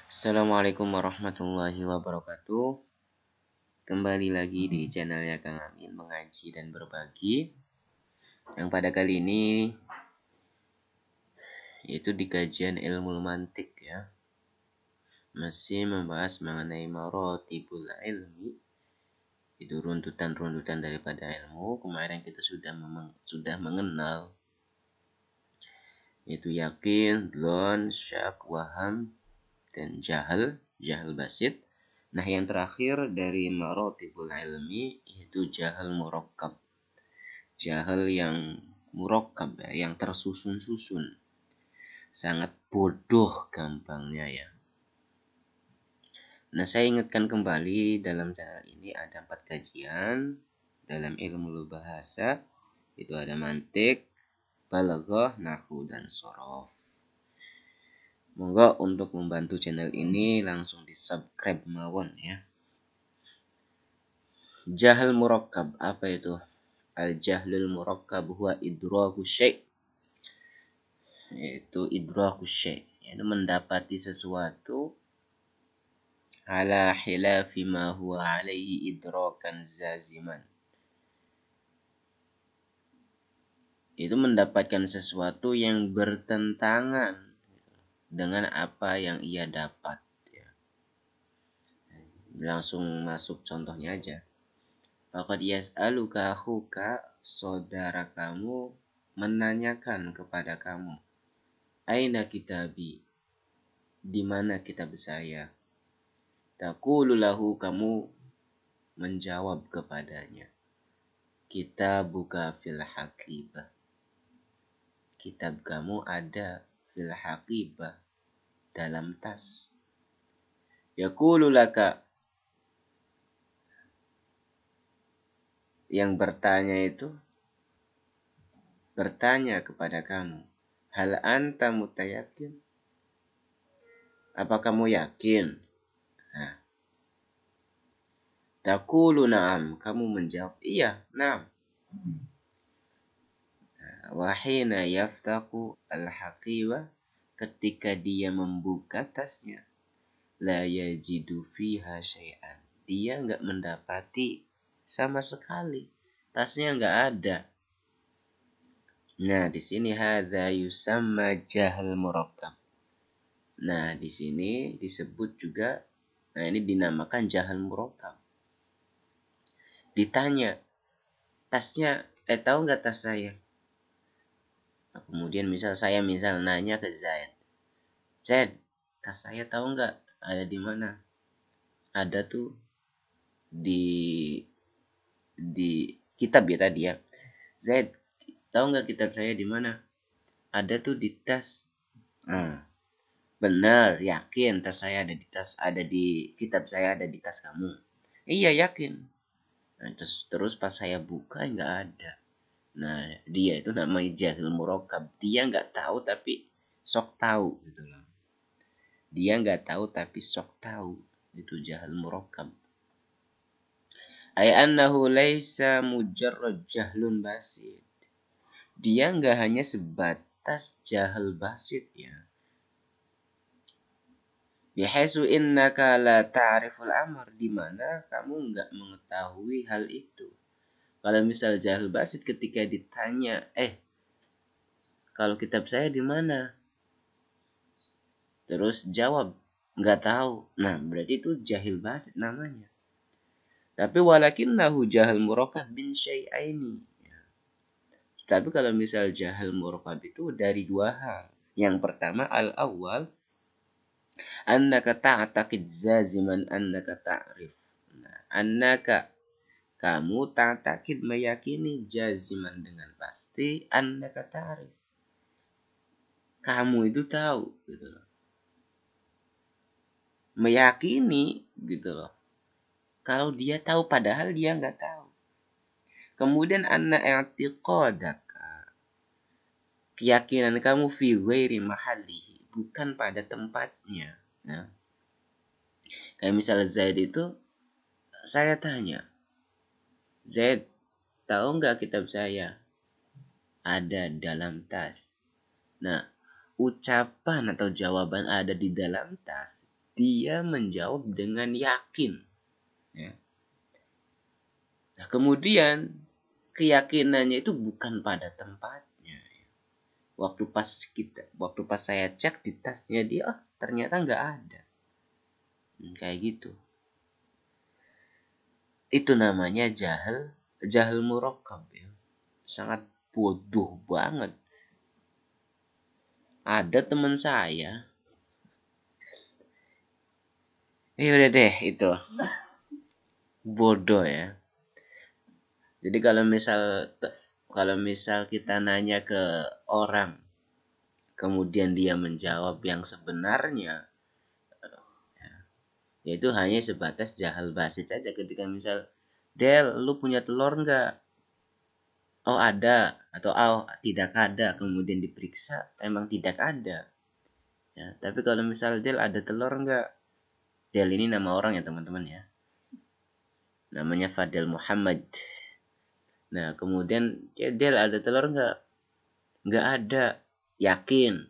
Assalamualaikum warahmatullahi wabarakatuh. Kembali lagi di channelnya Kang Amin mengaji dan berbagi. Yang pada kali ini yaitu di kajian ilmu mantik ya. Masih membahas mengenai maratibul ilmi. Itu runtutan-runtutan daripada ilmu. Kemarin kita sudah mengenal yaitu yakin, dzon, syak, waham, dan jahal basit. Nah, yang terakhir dari maratibul ilmi yaitu jahal murakkab. Jahal yang murakkab ya, yang tersusun-susun. Sangat bodoh gampangnya ya. Nah, saya ingatkan kembali dalam channel ini ada 4 kajian dalam ilmu bahasa. Itu ada mantik, balaghah, nahwu, dan shorof. Moga untuk membantu channel ini langsung di subscribe mawon ya. Jahal murakkab, apa itu? Al-jahlul murakkab huwa idraku syai'. Yaitu idraku syai', yaitu mendapati sesuatu ala khilafi ma huwa alaihi idrakan zaziman. Itu mendapatkan sesuatu yang bertentangan dengan apa yang ia dapat ya. Langsung masuk contohnya aja. Faqad yas'aluka akhuka, saudara kamu menanyakan kepada kamu, aina kitabi, di mana kitab saya? Taqulu lahu, kamu menjawab kepadanya, kitabuka fil haqibah, kitab kamu ada fil haqibah, dalam tas. Yaqulu laka, yang bertanya itu bertanya kepada kamu, hal anta mutayakin, apa kamu yakin? Nah, taqulu na'am, kamu menjawab iya, na'am. Wahina yaftaku al-haqiba, ketika dia membuka tasnya, la yajidu fiha syai'an, dia enggak mendapati sama sekali, tasnya enggak ada. Nah, di sini hadza yusamma jahal murakkab. Nah, di sini disebut juga, nah ini dinamakan jahal murakkab. Ditanya, tasnya, tahu enggak tas saya? Nah, kemudian saya nanya ke Zaid, Zaid, tas saya tahu nggak ada di mana? Ada tuh di kitab ya tadi ya. Zaid, tahu nggak kitab saya di mana? Ada tuh di tas. Benar, yakin tas saya ada di tas, ada di kitab saya ada di tas kamu? Iya, yakin. Nah, terus pas saya buka nggak ada. Nah, dia itu namanya jahil murakkab. Dia nggak tahu tapi sok tahu gitu loh. Dia nggak tahu tapi sok tahu. Itu jahil murakkab. Ay annahu laisa mujarrad jahlun basit. Dia nggak hanya sebatas jahil basit ya. Bihaisu innaka la ta'riful amr, di mana kamu nggak mengetahui hal itu. Kalau misal jahil basit ketika ditanya, kalau kitab saya di mana? Terus jawab, nggak tahu. Nah, berarti itu jahil basit namanya. Tapi walakinnahu jahil murakkab bin syai'aini. Tapi kalau misal jahil murakkab itu dari 2 hal. Yang pertama al-awwal, annaka ta'taqid zaziman annaka ta'rif. Nah, annaka, kamu ta'taqid, meyakini, jaziman dengan pasti, annaka ta'rif, kamu itu tahu gitu loh. Meyakini gitu loh. Kalau dia tahu padahal dia nggak tahu. Kemudian anna i'tiqadaka, keyakinan kamu fi ghairi mahallihi, bukan pada tempatnya. Nah, kayak misalnya Zaid itu, saya tanya, Zaid, tahu nggak kitab saya? Ada dalam tas. Nah, ucapan atau jawaban ada di dalam tas dia menjawab dengan yakin. Ya. Nah, kemudian keyakinannya itu bukan pada tempatnya. Waktu pas saya cek di tasnya dia, ternyata nggak ada. Kayak gitu. Itu namanya jahil murakkab ya. Sangat bodoh banget. Ada teman saya. Udah deh itu. Bodoh ya. Jadi kalau misal kita nanya ke orang, kemudian dia menjawab yang sebenarnya, yaitu hanya sebatas jahal basit saja. Ketika misal, Del, lu punya telur nggak? Oh ada, atau oh tidak ada. Kemudian diperiksa, memang tidak ada. Ya, tapi kalau misal Del ada telur nggak? Del ini nama orang ya teman-teman ya. Namanya Fadel Muhammad. Nah kemudian ya, Del ada telur nggak? Nggak ada. Yakin.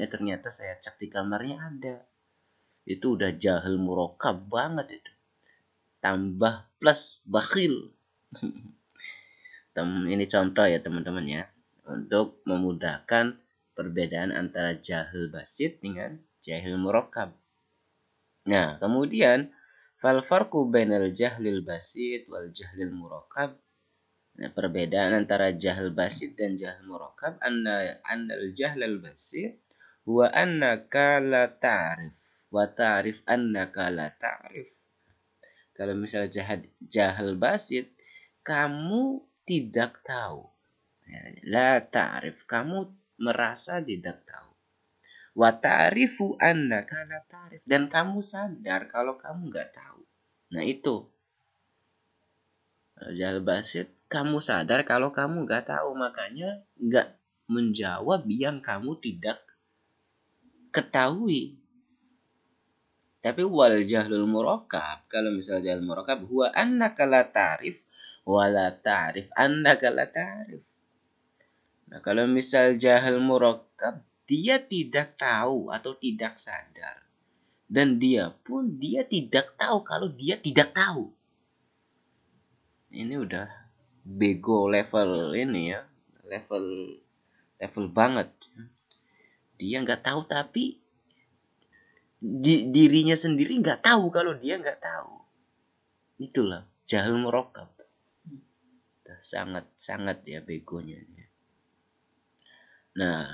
Ternyata saya cek di kamarnya ada. Itu udah jahil murakkab banget itu. Tambah plus bakhil. Ini contoh ya teman-teman ya. Untuk memudahkan perbedaan antara jahil basit dengan jahil murakkab. Nah, kemudian fal farqu bainal jahlil basit wal jahlil murakkab. Nah, perbedaan antara jahil basit dan jahil murakkab annal jahlal basit huwa annaka la ta'rif wa ta'rif annaka la ta'rif. Kalau misalnya jahil basit, kamu tidak tahu. La ta'rif, kamu merasa tidak tahu. Wa ta'rifu annaka la ta'rif, dan kamu sadar kalau kamu nggak tahu. Nah itu. Jahil basit, kamu sadar kalau kamu nggak tahu, makanya nggak menjawab yang kamu tidak ketahui. Tapi wal jahlul murakkab, kalau misal jahlul murakkab huwa annaka la ta'rif wa la ta'rif annaka la ta'rif. Nah, kalau misal jahil murakkab, dia tidak tahu atau tidak sadar. Dan dia tidak tahu kalau dia tidak tahu. Ini udah bego level ini ya. Level banget. Dia nggak tahu tapi dirinya sendiri nggak tahu kalau dia nggak tahu. Itulah jahil murakkab. Sangat ya begonya. Nah,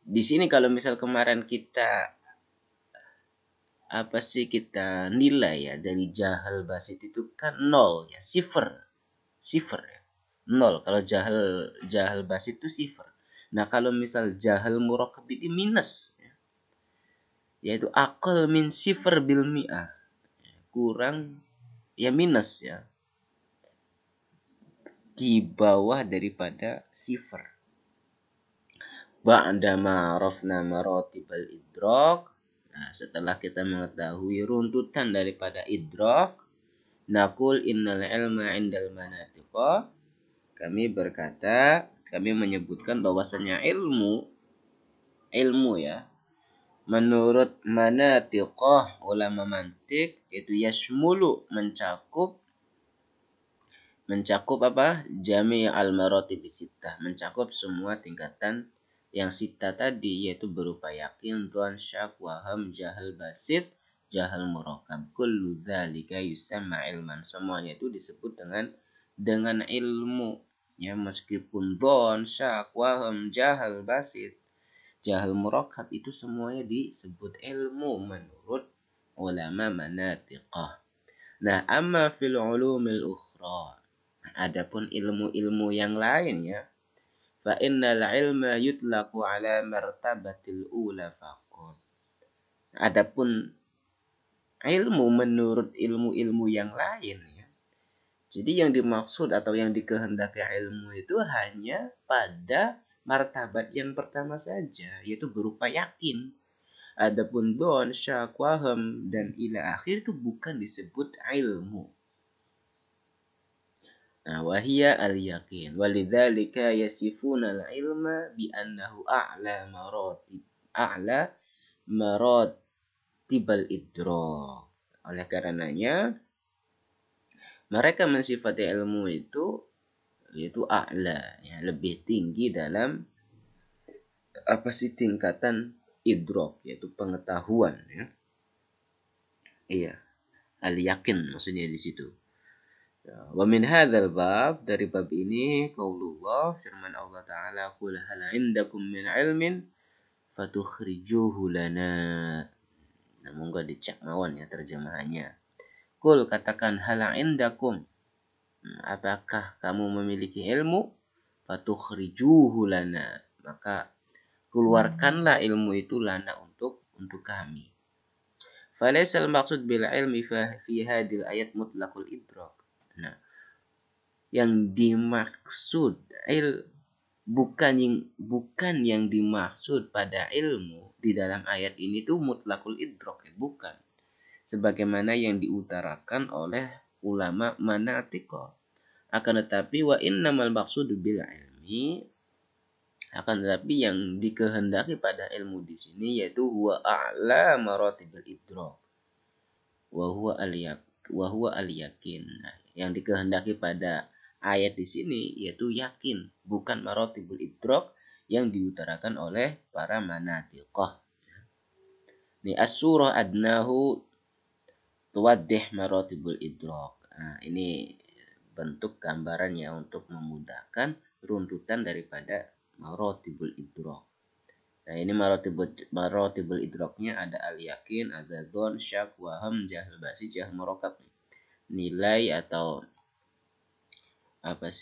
di sini kalau misal kemarin kita nilai ya dari jahil basit itu kan 0 ya, sifar ya. 0 kalau jahil basit itu sifar. Nah, kalau misal jahil murakkab itu minus ya. Yaitu aqal min sifar bil mi'ah. Kurang ya minus ya. Di bawah daripada sifar. Ba'dama rafna maratibal idrak. Nah, setelah kita mengetahui runtutan daripada idrak, naqul innal ilma indal manatiqa. Kami menyebutkan bahwasanya ilmu ya, menurut manatiqah ulama mantik itu yashmulu mencakup apa? Jami' al-maratib sittah, mencakup semua tingkatan yang sita tadi, yaitu berupa yakin, dhan, syak, waham, jahal basit, jahal murakkab. Kullu dzalika yusamma ilman. Semuanya itu disebut dengan ilmu. Ya, meskipun dhan, syak, waham, jahal basit, jahal murakkab itu semuanya disebut ilmu menurut ulama manatiqah. Nah, amma fil ulumil ukhra. Adapun ilmu-ilmu yang lain ya, fa innal ilma yutlaqu ala martabatil ula faqat. Adapun ilmu menurut ilmu-ilmu yang lain ya. Jadi yang dimaksud atau yang dikehendaki ilmu itu hanya pada martabat yang pertama saja, yaitu berupa yakin. Adapun don, syak, waham dan ila akhir itu bukan disebut ilmu. Nah, wahia al-yakin. Walidzalika yasifuna al-ilma bi annahu a'la maratib maratibal idrak. Oleh karenanya mereka mensifati ilmu itu yaitu a'la, ya, lebih tinggi dalam tingkatan idrak, yaitu pengetahuan, ya. Iya, al-yakin maksudnya di situ. Wa min hadzal bab, dari bab ini qaulullah, firman Allah taala, qul hal 'indakum min 'ilmin fatukhrijuhu lana. Nah, monggo dicek mawon ya terjemahannya. Qul, katakan, hal 'indakum, apakah kamu memiliki ilmu? Fatukhrijuhu lana, maka keluarkanlah ilmu itu lana untuk kami. Falaisal maksud bil ilmi fi hadil ayat mutlaqul idrak. Nah, yang dimaksud bukan yang dimaksud pada ilmu di dalam ayat ini tuh mutlaqul idrak, ya, bukan. Sebagaimana yang diutarakan oleh ulama manatiqah. Akan tetapi wa innamal maqsudu bil ilmi, akan tetapi yang dikehendaki pada ilmu di sini yaitu huwa a'la maratibil idrak wa huwa al-yakin. Nah, yang dikehendaki pada ayat di sini yaitu yakin, bukan maratibul idrak yang diutarakan oleh para manatiqah. Ini as-surah adnahu tuwaddih maratibul idrak. Nah, ini bentuk gambarannya untuk memudahkan runtutan daripada maratibul idrak. Nah, ini maratibul idraknya ada al-yakin, ada dzon, syak, waham, jahil basi, jahil murakkab. Nilai atau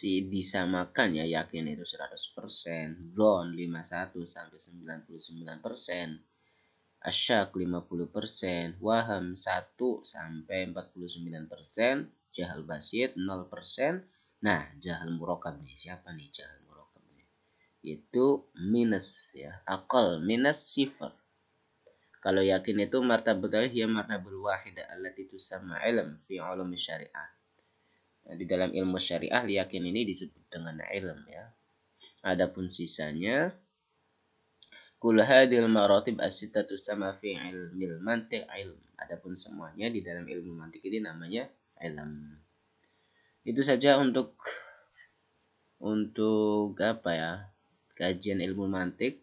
disamakan, ya, yakin itu 100%, dzon 51 sampai 99%, asyak 50%, waham 1 sampai 49%, jahil basit 0%. Nah, jahil murakkab nih, siapa nih jahil murakkab nih? Itu minus, ya, aqal minus sifar. Kalau yakin itu martabatnya hiya martabatul wahidah allati tusamma ilm fi ulum syariah. Nah, di dalam ilmu syariah yakin ini disebut dengan ilm, ya. Adapun sisanya kul hadhil maratib as-sittatu sama fi ilmil mantiq ilm. Adapun semuanya di dalam ilmu mantiq ini namanya ilm. Itu saja untuk apa ya? Kajian ilmu mantiq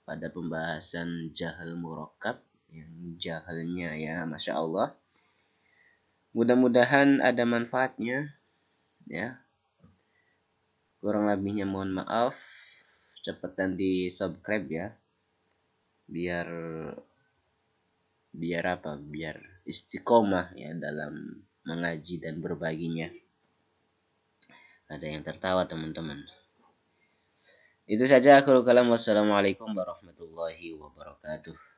pada pembahasan jahal murakkab, yang jahalnya, ya, Masya Allah. Mudah-mudahan ada manfaatnya, ya. Kurang lebihnya mohon maaf. Cepetan di subscribe, ya, biar istiqomah, ya, dalam mengaji dan berbaginya. Ada yang tertawa, teman-teman. Itu saja akhirul kalam. Wassalamualaikum warahmatullahi wabarakatuh.